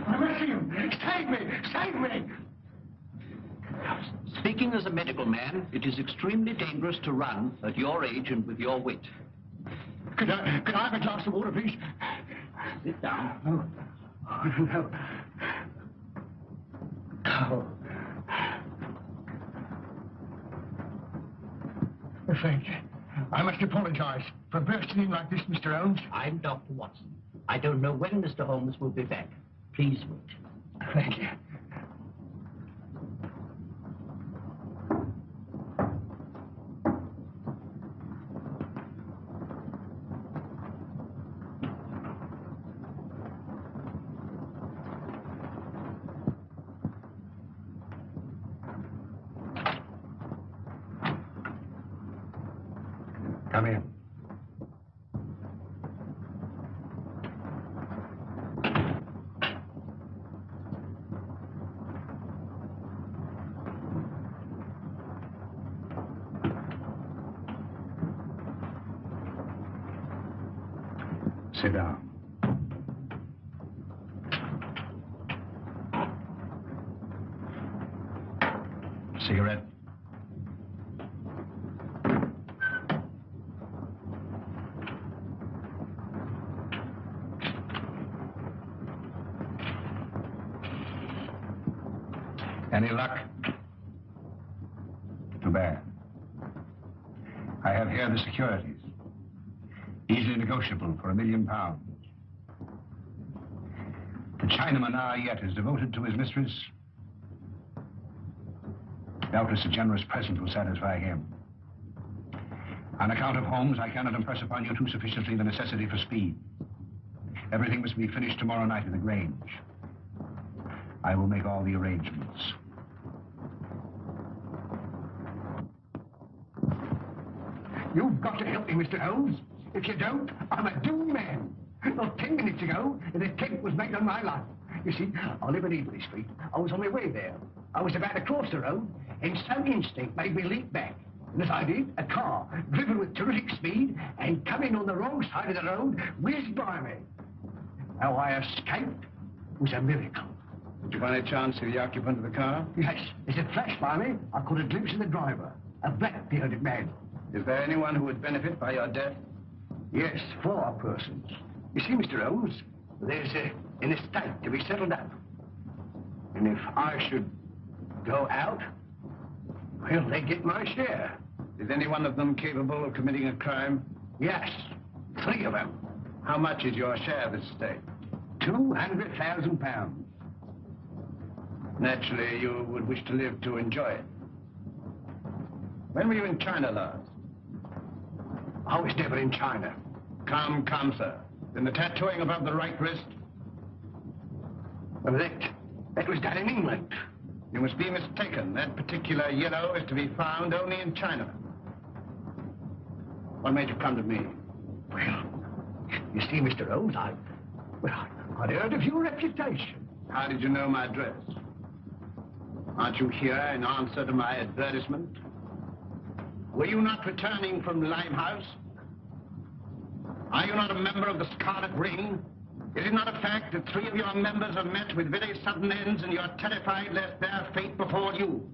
I'm asking you, save me! Save me! Speaking as a medical man, it is extremely dangerous to run at your age and with your wit. Could I have a glass of water, please? Sit down. Oh, no. Oh. Thank you. I must apologize for bursting in like this, Mr. Holmes. I'm Dr. Watson. I don't know when Mr. Holmes will be back. Please wait. Thank you. Come in. Sit down. Cigarette? Any luck? Too bad. I have here the securities. Easily negotiable for £1 million. The Chinaman yet is devoted to his mistress. Doubtless a generous present will satisfy him. On account of Holmes, I cannot impress upon you too sufficiently the necessity for speed. Everything must be finished tomorrow night at the Grange. I will make all the arrangements. You've got to help me, Mr. Holmes. If you don't, I'm a doomed man. Not 10 minutes ago, an attempt was made on my life. You see, I live in Evelyn Street. I was on my way there. I was about to cross the road, and some instinct made me leap back. And as I did, a car, driven with terrific speed and coming on the wrong side of the road, whizzed by me. How I escaped was a miracle. Did you by any chance see the occupant of the car? Yes, as it flashed by me, I caught a glimpse of the driver, a black-bearded man. Is there anyone who would benefit by your death? Yes, 4 persons. You see, Mr. Holmes, there's an estate to be settled up. And if I should go out, well, they get my share. Is any one of them capable of committing a crime? Yes, 3 of them. How much is your share of this estate? £200,000. Naturally, you would wish to live to enjoy it. When were you in China last? I was never in China. Come, come, sir. Then the tattooing above the right wrist? Well, that was done in England. You must be mistaken. That particular yellow is to be found only in China. What made you come to me? Well, you see, Mr. Holmes, I'd heard of your reputation. How did you know my address? Aren't you here in answer to my advertisement? Were you not returning from Limehouse? Are you not a member of the Scarlet Ring? Is it not a fact that 3 of your members have met with very sudden ends and you're terrified lest their fate befall you?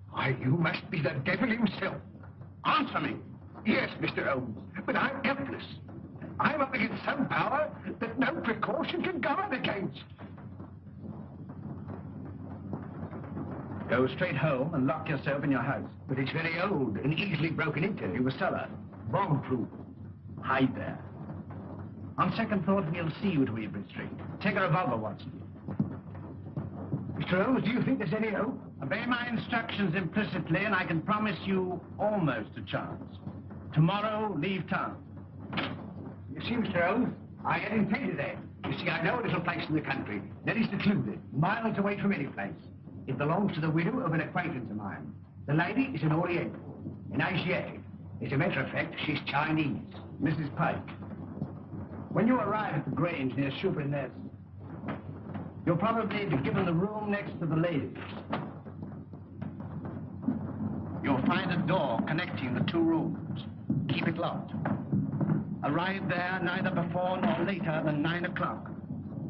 Why, you must be the devil himself. Answer me. Yes, Mr. Holmes, but I'm helpless. I'm up against some power that no precaution can guard against. Go straight home and lock yourself in your house. But it's very old and easily broken into. You a cellar. Bomb-proof. Hide there. On second thought, we'll see you to Evelyn Street. Take a revolver, Watson. Mr. Holmes, do you think there's any hope? Obey my instructions implicitly, and I can promise you almost a chance. Tomorrow, leave town. You see, Mr. Holmes, I had intended that. You see, I know a little place in the country that is secluded, miles away from any place. It belongs to the widow of an acquaintance of mine. The lady is an Oriental, an Asiatic. As a matter of fact, she's Chinese. Mrs. Pyke, when you arrive at the Grange near Shoebury Nest, you'll probably be given the room next to the ladies. You'll find a door connecting the 2 rooms. Keep it locked. Arrive there neither before nor later than 9 o'clock.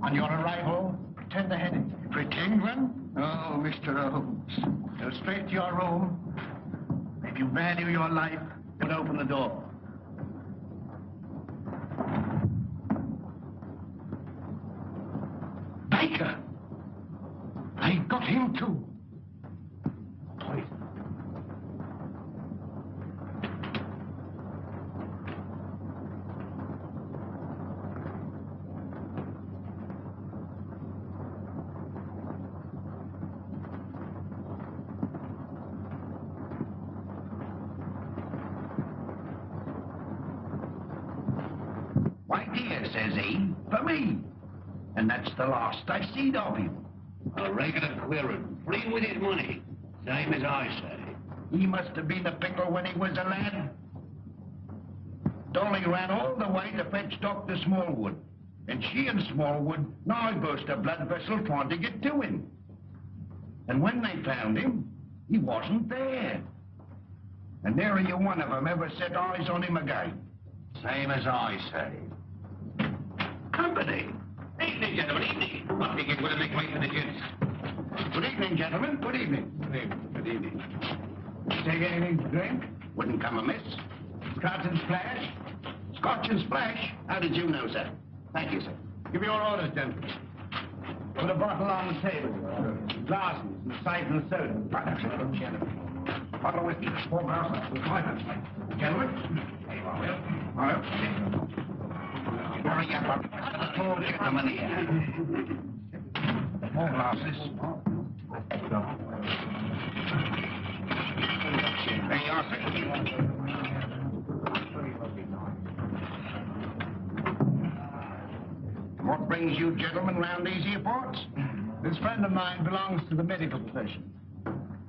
On your arrival, pretend a headache. Pretend one? Oh, Mr. Holmes. Go straight to your room. If you value your life, you'll open the door. Baker! I got him too. Poison. Why, dear, says he, for me. And that's the last I seed of him. A regular queerin', free with his money, same as I say. He must have been a pickle when he was a lad. Dolly ran all the way to fetch Dr. Smallwood. And she and Smallwood now burst a blood vessel trying to get to him. And when they found him, he wasn't there. And nary a one of them ever set eyes on him again. Same as I say. Company. Evening, gentlemen, evening. What we get with to make way for the gents. Good evening, gentlemen. Good evening. Good evening. Good evening. Take anything to drink? Wouldn't come amiss. Scotch and splash? Scotch and splash? How did you know, sir? Thank you, sir. Give your orders, gentlemen. Put a bottle on the table. Glasses and a siphon of soda. Bottle of whiskey. 4 glasses. Gentlemen? All right. Hurry up. The 4 gentlemen here. 4 glasses. There you are, sir. What brings you gentlemen round these here parts? This friend of mine belongs to the medical profession.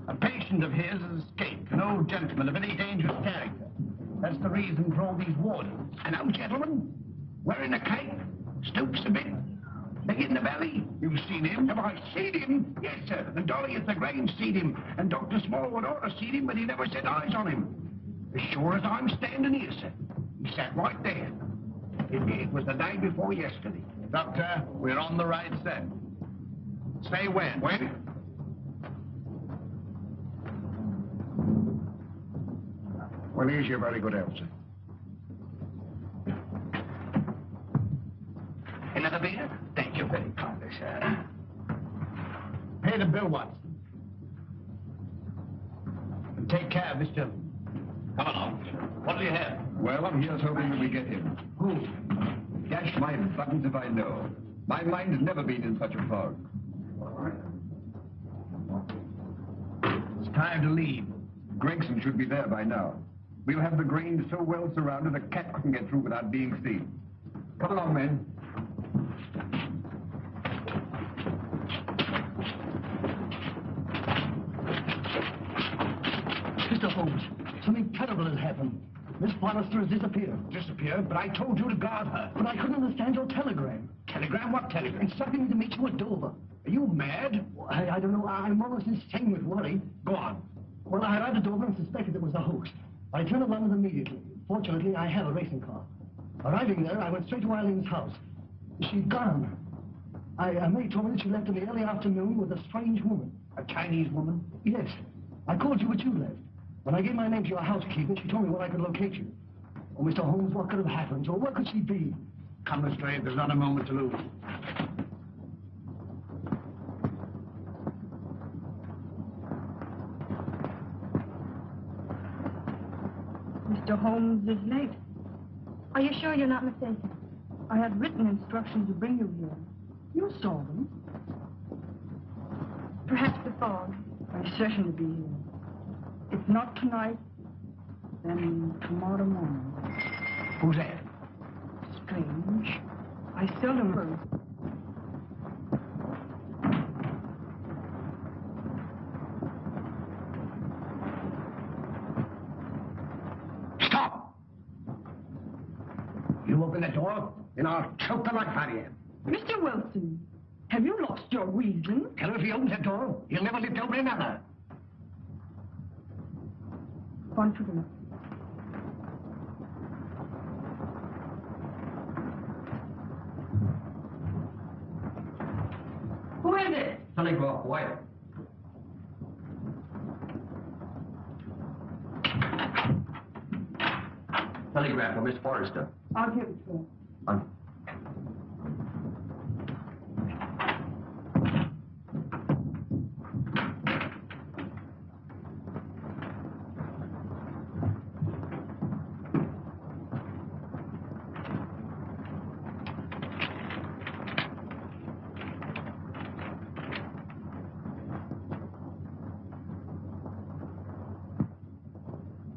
A patient of his has escaped, an old gentleman of very dangerous character. That's the reason for all these wardens. An old gentleman? Wearing a cape? Stoops a bit? Big in the belly? You've seen him? Have I seen him? Yes, sir. And Dolly at the Grange seen him. And Dr. Smallwood ought to seen him, but he never set eyes on him. As sure as I'm standing here, sir. He sat right there. It was the day before yesterday. Doctor, we're on the right scent. Say when. When? Well, here's your very good health, sir. Another beer? Thank you very kindly, sir. Pay the bill, Watson. And take care of this gentleman. Come along. What do you have? Well, I'm here hoping that we get him. Who? Dash my buttons if I know. My mind's never been in such a fog. It's time to leave. Gregson should be there by now. We'll have the Grange so well surrounded a cat couldn't get through without being seen. Come along, men. Mr. Holmes, something terrible has happened. Miss Forrester has disappeared. Disappeared? But I told you to guard her. But I couldn't understand your telegram. Telegram? What telegram? Instructing me to meet you at Dover. Are you mad? I don't know. I'm almost insane with worry. Go on. Well, I arrived at Dover and suspected it was the host. I turned to London immediately. Fortunately, I have a racing car. Arriving there, I went straight to Eileen's house. She'd gone. May told me that she left in the early afternoon with a strange woman. A Chinese woman? Yes. I called you, but you left. When I gave my name to your housekeeper, she told me where I could locate you. Oh, Mr. Holmes, what could have happened? Or where could she be? Come, Lestrade. There's not a moment to lose. Mr. Holmes is late. Are you sure you're not mistaken? I had written instructions to bring you here. You saw them. Perhaps the fog. I certainly be here. If not tonight, then tomorrow morning. Who's that? Strange. I seldom heard. Stop! You open that door, and I'll choke the life out of you. Mr. Wilson, have you lost your reason? Tell her if he opens that door, he'll never live to open another. Confident. Who is it? Telegraph wire. Telegram for Miss Forrester. I'll give it to her.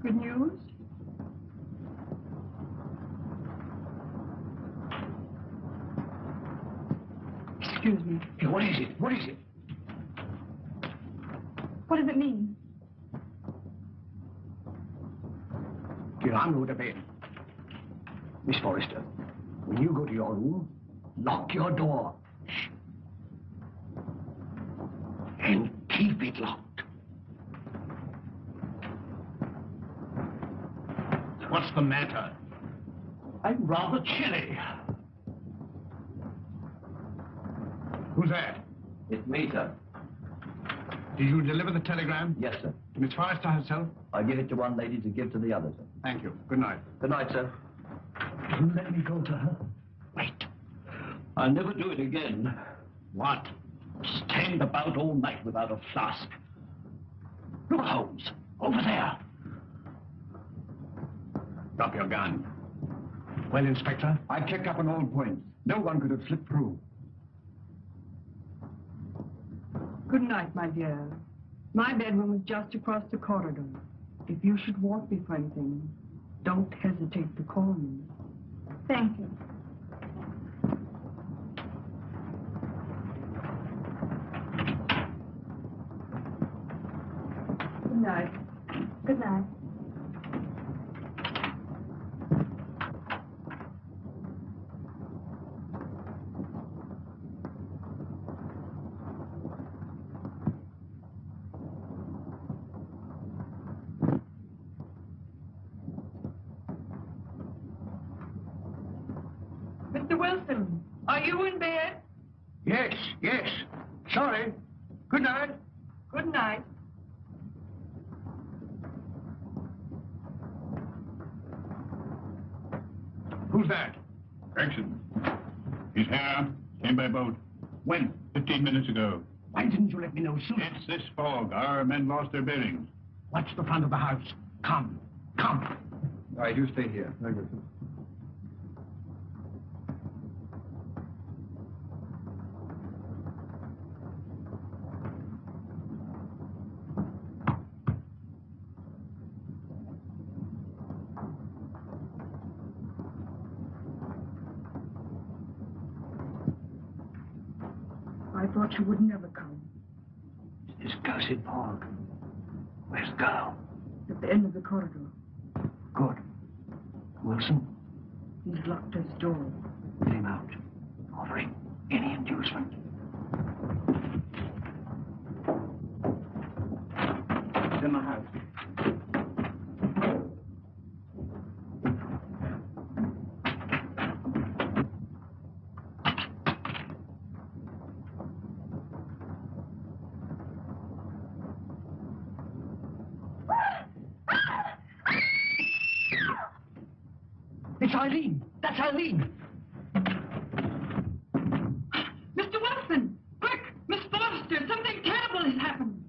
Good news? Excuse me. Hey, what is it? What is it? What does it mean? Here, I'm going to bed. Miss Forrester, when you go to your room, lock your door. Shh. And keep it locked. What's the matter? I'm rather chilly. Who's that? It's me, sir. Did you deliver the telegram? Yes, sir. To Miss Forrester herself? I give it to one lady to give to the other, sir. Thank you. Good night. Good night, sir. You let me go to her. Wait. I'll never do it again. What? Stand about all night without a flask. Look, Holmes. Over there. Drop your gun. Well, Inspector? I checked up on all points. No one could have slipped through. Good night, my dear. My bedroom is just across the corridor. If you should want me for anything, don't hesitate to call me. Thank you. night. Good night. Mr. Wilson, are you in bed? Yes, yes. Sorry. Good night. Good night. Who's that? Gregson. He's here. Came by boat. When? 15 minutes ago. Why didn't you let me know sooner? It's this fog. Our men lost their bearings. Watch the front of the house. Come. Come. All right, you stay here. Very good. I thought you would never come. This cursed fog. Where's the girl? At the end of the corridor. Good. Wilson, He's locked his door. get him out. Offering any inducement. It's in the house. It's Eileen. That's Eileen. Mr. Wilson! Quick! Miss Foster! Something terrible has happened!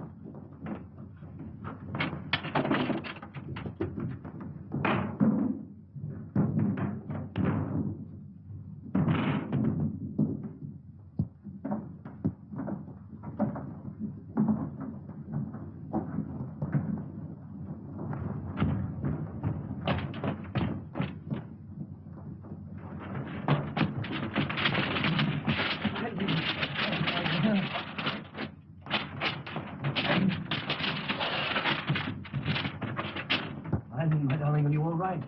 Eileen, my darling, are you all right?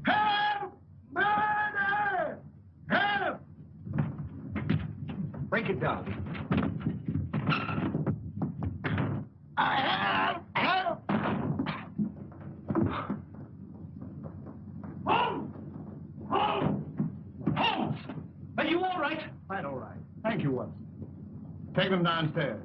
Help! Murder! Help! Break it down. Help! Help! Holmes! Holmes! Holmes! Are you all right? Quite all right. Thank you, Watson. Take them downstairs.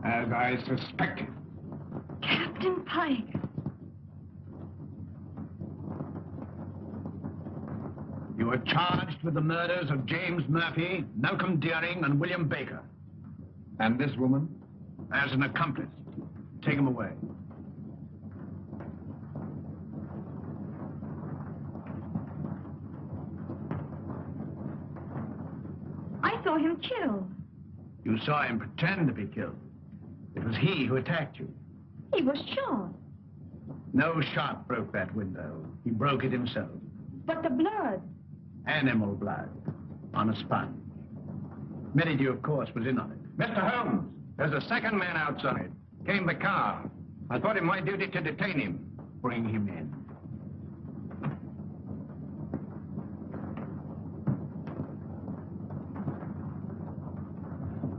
As I suspected. Captain Pyke. You are charged with the murders of James Murphy, Malcolm Deering, and William Baker. And this woman? As an accomplice. Take him away. I saw him killed. You saw him pretend to be killed. It was he who attacked you. He was shot. No shot broke that window. He broke it himself. But the blood. Animal blood. On a sponge. Merrydew, of course, was in on it. Mr. Holmes, there's a second man outside. Came the car. I thought it my duty to detain him. Bring him in.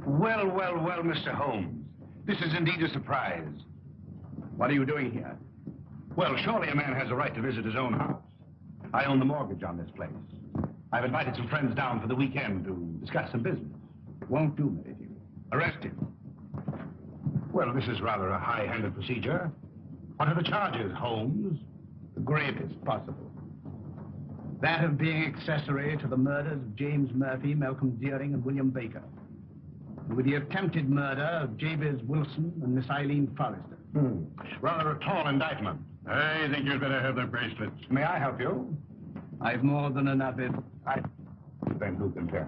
Well, well, well, Mr. Holmes. This is indeed a surprise. What are you doing here? Well, surely a man has a right to visit his own house. I own the mortgage on this place. I've invited some friends down for the weekend to discuss some business. Won't do, Merrydew. Arrest him. Well, this is rather a high-handed procedure. What are the charges, Holmes? The gravest possible. That of being accessory to the murders of James Murphy, Malcolm Deering, and William Baker. With the attempted murder of Jabez Wilson and Miss Eileen Forrester. Rather a tall indictment. I think you'd better have the bracelets. May I help you? I've more than enough in... Then who can tell?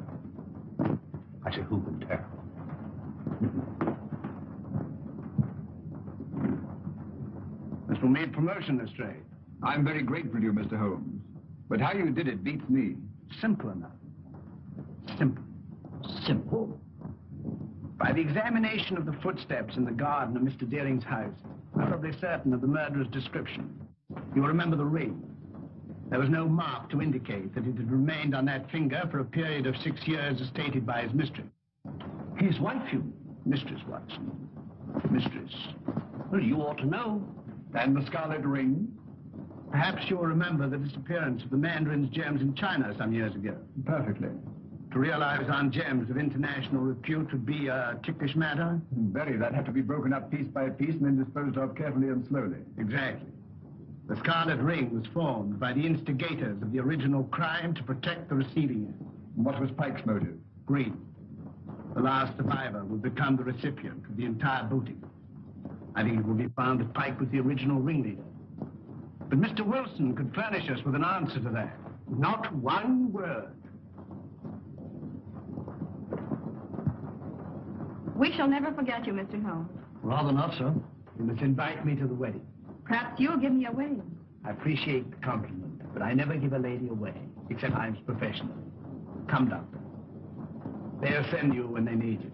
I say, who can tell? This will mean promotion, Lestrade. I'm very grateful to you, Mr. Holmes. But how you did it beats me. Simple enough. Simple. Simple? By the examination of the footsteps in the garden of Mr. Deering's house, I'm probably certain of the murderer's description. You'll remember the ring. There was no mark to indicate that it had remained on that finger for a period of 6 years as stated by his mistress. His wife, you... Mistress, Watson. Mistress. Well, you ought to know. And the scarlet ring? Perhaps you'll remember the disappearance of the mandarin's gems in China some years ago. Perfectly. To realize on gems of international repute would be a ticklish matter? Very. That had to be broken up piece by piece and then disposed of carefully and slowly. Exactly. The scarlet ring was formed by the instigators of the original crime to protect the receiving end. What was Pyke's motive? Greed. The last survivor would become the recipient of the entire booty. I think it will be found that Pyke was the original ringleader. But Mr. Wilson could furnish us with an answer to that. Not one word. We shall never forget you, Mr. Holmes. Rather not, sir. You must invite me to the wedding. Perhaps you'll give me away. I appreciate the compliment, but I never give a lady away, except I'm professional. Come, Doctor. They'll send you when they need you.